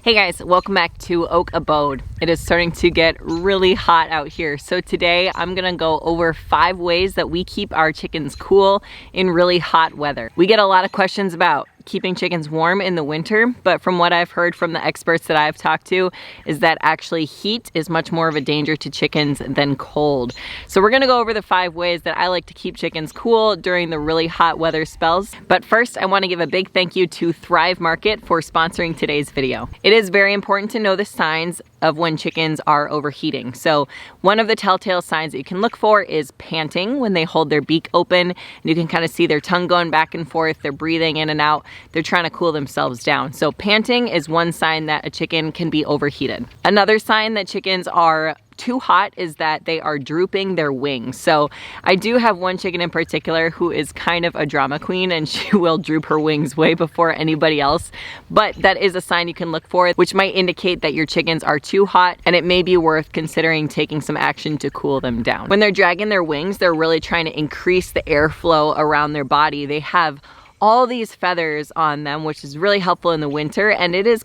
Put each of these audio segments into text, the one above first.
Hey guys, welcome back to Oak Abode. It is starting to get really hot out here. So today I'm gonna go over 5 ways that we keep our chickens cool in really hot weather. We get a lot of questions about keeping chickens warm in the winter, but from what I've heard from the experts that I've talked to is that actually heat is much more of a danger to chickens than cold. So we're gonna go over the 5 ways that I like to keep chickens cool during the really hot weather spells. But first, I wanna give a big thank you to Thrive Market for sponsoring today's video. It is very important to know the signs of when chickens are overheating. So one of the telltale signs that you can look for is panting, when they hold their beak open and you can kind of see their tongue going back and forth, they're breathing in and out, they're trying to cool themselves down. So panting is one sign that a chicken can be overheated. Another sign that chickens are too hot is that they are drooping their wings. So I do have one chicken in particular who is kind of a drama queen and she will droop her wings way before anybody else. But that is a sign you can look for, which might indicate that your chickens are too hot and it may be worth considering taking some action to cool them down. When they're dragging their wings, they're really trying to increase the airflow around their body. They have all these feathers on them, which is really helpful in the winter, and it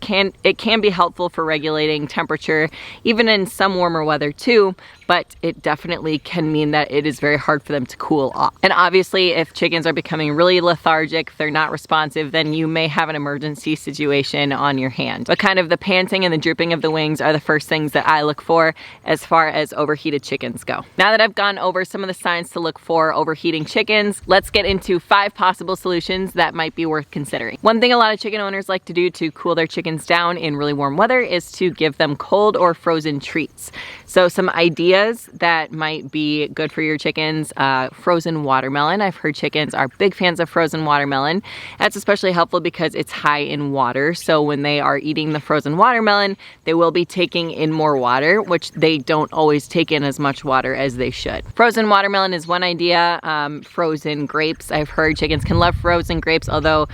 can be helpful for regulating temperature even in some warmer weather too, but it definitely can mean that it is very hard for them to cool off. And obviously if chickens are becoming really lethargic, if they're not responsive, then you may have an emergency situation on your hand. But kind of the panting and the drooping of the wings are the first things that I look for as far as overheated chickens go. Now that I've gone over some of the signs to look for overheating chickens, let's get into 5 possible solutions that might be worth considering. One thing a lot of chicken owners like to do to cool their chickens down in really warm weather is to give them cold or frozen treats. So some ideas that might be good for your chickens, frozen watermelon. I've heard chickens are big fans of frozen watermelon. That's especially helpful because it's high in water. So when they are eating the frozen watermelon, they will be taking in more water, which they don't always take in as much water as they should. Frozen watermelon is one idea. Frozen grapes. I've heard chickens can love frozen grapes, although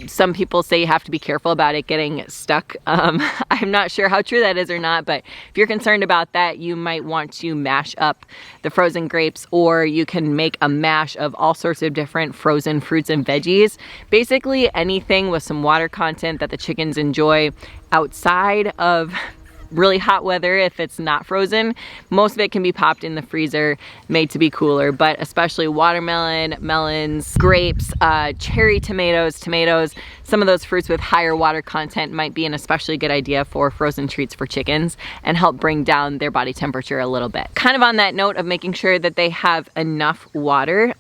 some people say you have to be careful about it getting stuck. I'm not sure how true that is or not, but if you're concerned about that, you might want to mash up the frozen grapes, or you can make a mash of all sorts of different frozen fruits and veggies. Basically anything with some water content that the chickens enjoy outside of really hot weather. If it's not frozen, most of it can be popped in the freezer, made to be cooler, but especially watermelon, melons, grapes, cherry tomatoes, some of those fruits with higher water content might be an especially good idea for frozen treats for chickens and help bring down their body temperature a little bit. Kind of on that note of making sure that they have enough water,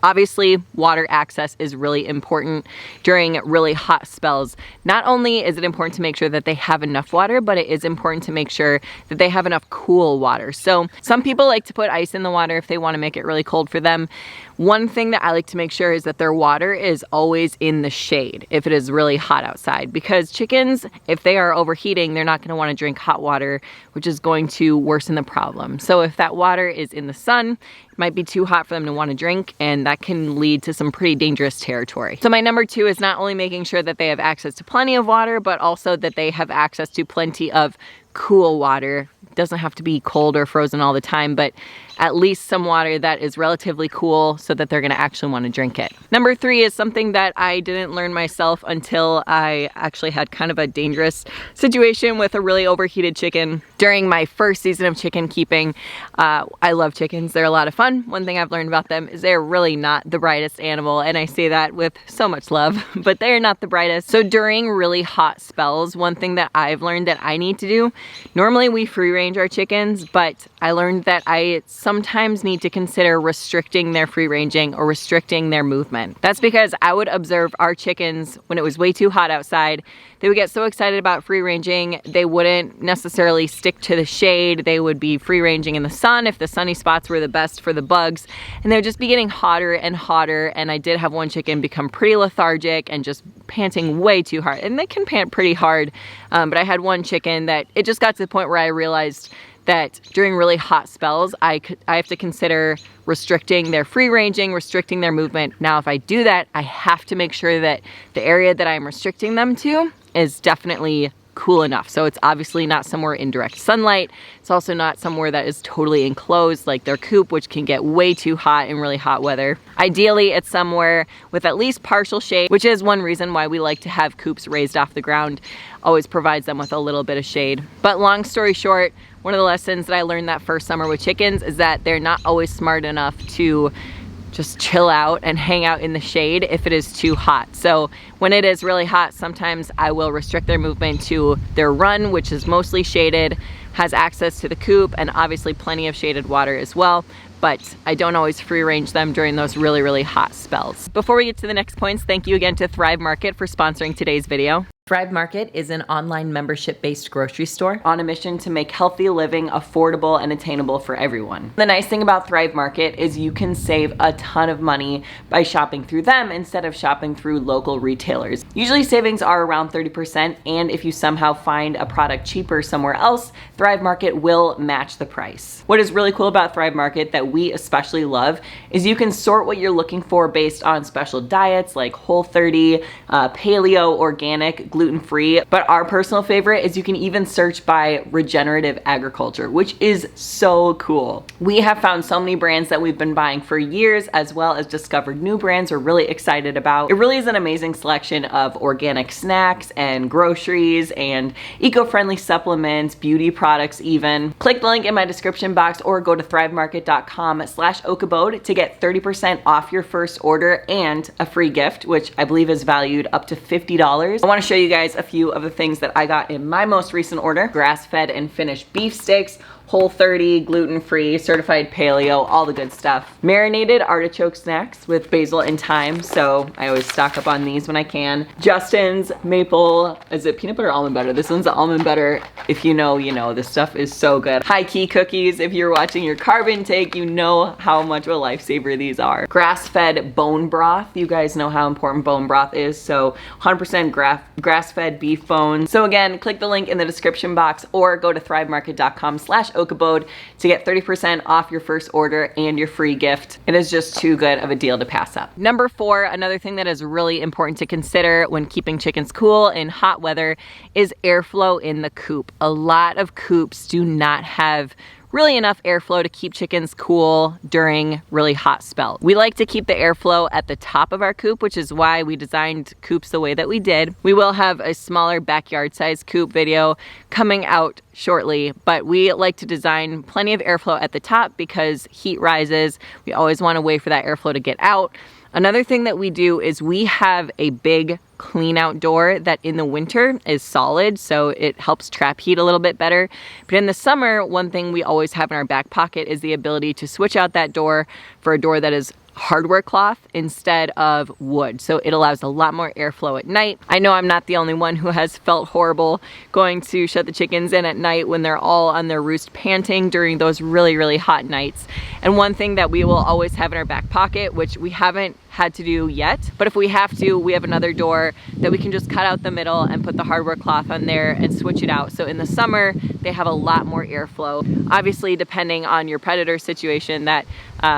obviously, water access is really important during really hot spells. Not only is it important to make sure that they have enough water, but it is important to make sure that they have enough cool water. So some people like to put ice in the water if they want to make it really cold for them. One thing that I like to make sure is that their water is always in the shade if it is really hot outside, because chickens, if they are overheating, they're not going to want to drink hot water, which is going to worsen the problem. So if that water is in the sun, it might be too hot for them to want to drink, and that can lead to some pretty dangerous territory. So my number 2 is not only making sure that they have access to plenty of water, but also that they have access to plenty of cool water. It doesn't have to be cold or frozen all the time, but at least some water that is relatively cool so that they're going to actually want to drink it. Number 3 is something that I didn't learn myself until I actually had kind of a dangerous situation with a really overheated chicken during my first season of chicken keeping. I love chickens. They're a lot of fun. One thing I've learned about them is they're really not the brightest animal, and I say that with so much love, but they're not the brightest. So during really hot spells, one thing that I've learned that I need to do, normally we free range our chickens, but I learned that I sometimes need to consider restricting their free ranging or restricting their movement. That's because I would observe our chickens when it was way too hot outside. They would get so excited about free ranging, they wouldn't necessarily stick to the shade. They would be free ranging in the sun if the sunny spots were the best for the bugs, and they would just be getting hotter and hotter. And I did have one chicken become pretty lethargic and just panting way too hard, and they can pant pretty hard, but I had one chicken that it just got to the point where I realized that during really hot spells, I have to consider restricting their free ranging, restricting their movement. Now, if I do that, I have to make sure that the area that I'm restricting them to is definitely cool enough. So it's obviously not somewhere in direct sunlight. It's also not somewhere that is totally enclosed like their coop, which can get way too hot in really hot weather. Ideally, it's somewhere with at least partial shade, which is one reason why we like to have coops raised off the ground. Always provides them with a little bit of shade. But long story short, one of the lessons that I learned that first summer with chickens is that they're not always smart enough to just chill out and hang out in the shade if it is too hot. So when it is really hot, sometimes I will restrict their movement to their run, which is mostly shaded, has access to the coop, and obviously plenty of shaded water as well. But I don't always free range them during those really, really hot spells. Before we get to the next points, thank you again to Thrive Market for sponsoring today's video. Thrive Market is an online membership-based grocery store on a mission to make healthy living affordable and attainable for everyone. The nice thing about Thrive Market is you can save a ton of money by shopping through them instead of shopping through local retailers. Usually savings are around 30%, and if you somehow find a product cheaper somewhere else, Thrive Market will match the price. What is really cool about Thrive Market that we especially love is you can sort what you're looking for based on special diets like Whole30, paleo, organic, gluten-free, but our personal favorite is you can even search by regenerative agriculture, which is so cool. We have found so many brands that we've been buying for years, as well as discovered new brands we're really excited about. It really is an amazing selection of organic snacks and groceries and eco-friendly supplements, beauty products even. Click the link in my description box or go to thrivemarket.com/oakabode to get 30% off your first order and a free gift, which I believe is valued up to $50. I want to show you guys a few of the things that I got in my most recent order. Grass-fed and finished beef sticks, Whole30, gluten-free, certified paleo, all the good stuff. Marinated artichoke snacks with basil and thyme, so I always stock up on these when I can. Justin's maple, is it peanut butter or almond butter? This one's almond butter. If you know, you know. This stuff is so good. High Key cookies. If you're watching your carb intake, you know how much of a lifesaver these are. Grass-fed bone broth. You guys know how important bone broth is, so 100% grass-fed beef bones. So again, click the link in the description box or go to thrivemarket.com/oakabode to get 30% off your first order and your free gift. It is just too good of a deal to pass up. Number 4, another thing that is really important to consider when keeping chickens cool in hot weather is airflow in the coop. A lot of coops do not have really enough airflow to keep chickens cool during really hot spells. We like to keep the airflow at the top of our coop, which is why we designed coops the way that we did. We will have a smaller backyard size coop video coming out shortly, but we like to design plenty of airflow at the top because heat rises. We always want a way for that airflow to get out. Another thing that we do is we have a big clean out door that in the winter is solid, so it helps trap heat a little bit better. But in the summer, one thing we always have in our back pocket is the ability to switch out that door for a door that is hardware cloth instead of wood. So it allows a lot more airflow at night. I know I'm not the only one who has felt horrible going to shut the chickens in at night when they're all on their roost panting during those really, really hot nights. And one thing that we will always have in our back pocket, which we haven't had to do yet, but if we have to, we have another door that we can just cut out the middle and put the hardware cloth on there and switch it out. So in the summer, they have a lot more airflow. Obviously, depending on your predator situation, that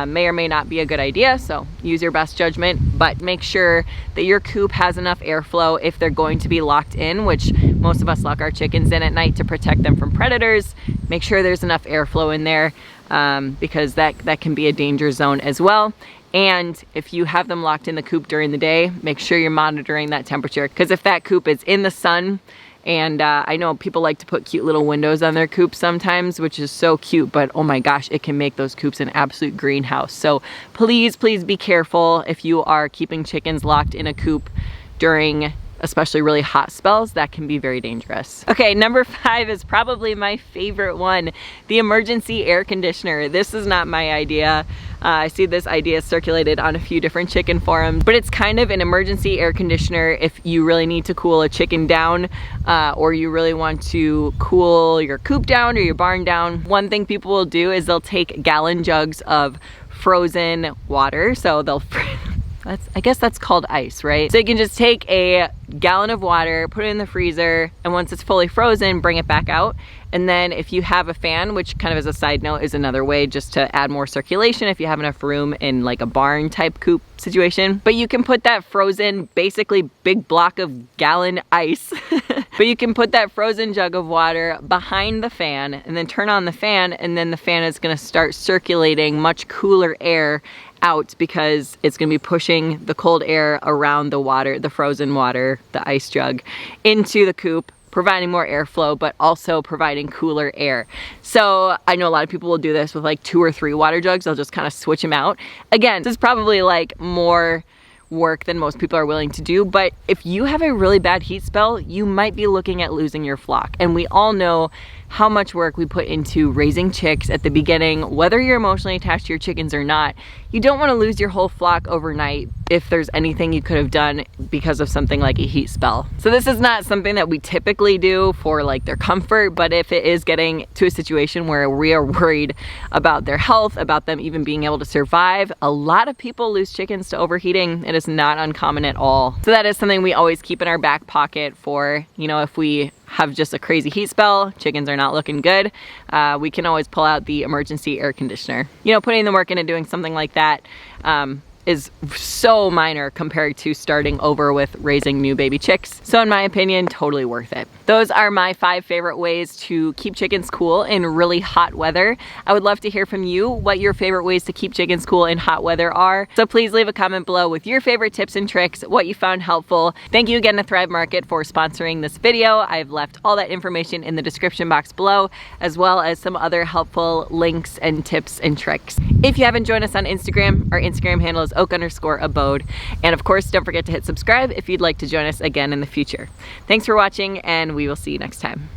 may or may not be a good idea, so use your best judgment, but make sure that your coop has enough airflow if they're going to be locked in, which most of us lock our chickens in at night to protect them from predators. Make sure there's enough airflow in there because that can be a danger zone as well. And if you have them locked in the coop during the day, make sure you're monitoring that temperature, because if that coop is in the sun, and I know people like to put cute little windows on their coops sometimes, which is so cute, but oh my gosh, it can make those coops an absolute greenhouse. So please, please be careful if you are keeping chickens locked in a coop during especially really hot spells. That can be very dangerous. Okay, number 5 is probably my favorite one, the emergency air conditioner. This is not my idea. I see this idea circulated on a few different chicken forums, but it's kind of an emergency air conditioner if you really need to cool a chicken down or you really want to cool your coop down or your barn down. One thing people will do is they'll take gallon jugs of frozen water. So they'll I guess that's called ice, right? So you can just take a gallon of water, put it in the freezer, and once it's fully frozen, bring it back out. And then if you have a fan, which kind of as a side note is another way just to add more circulation if you have enough room in like a barn type coop situation. But you can put that frozen, basically big block of gallon ice, but you can put that frozen jug of water behind the fan and then turn on the fan, and then the fan is gonna start circulating much cooler air out because it's gonna be pushing the cold air around the water, the frozen water, the ice jug, into the coop, providing more airflow, but also providing cooler air. So I know a lot of people will do this with like 2 or 3 water jugs. They'll just kind of switch them out. Again, this is probably like more work than most people are willing to do, but if you have a really bad heat spell, you might be looking at losing your flock. And we all know how much work we put into raising chicks at the beginning. Whether you're emotionally attached to your chickens or not, you don't want to lose your whole flock overnight if there's anything you could have done because of something like a heat spell. So this is not something that we typically do for like their comfort, but if it is getting to a situation where we are worried about their health, about them even being able to survive, a lot of people lose chickens to overheating. It is not uncommon at all. So that is something we always keep in our back pocket for, you know, if we have just a crazy heat spell, chickens are not looking good, we can always pull out the emergency air conditioner. You know, putting the work into doing something like that is so minor compared to starting over with raising new baby chicks. So in my opinion, totally worth it. Those are my 5 favorite ways to keep chickens cool in really hot weather. I would love to hear from you what your favorite ways to keep chickens cool in hot weather are. So please leave a comment below with your favorite tips and tricks, what you found helpful. Thank you again to Thrive Market for sponsoring this video. I've left all that information in the description box below, as well as some other helpful links and tips and tricks. If you haven't joined us on Instagram, our Instagram handle is oak_abode. And of course, don't forget to hit subscribe if you'd like to join us again in the future. Thanks for watching, and we will see you next time.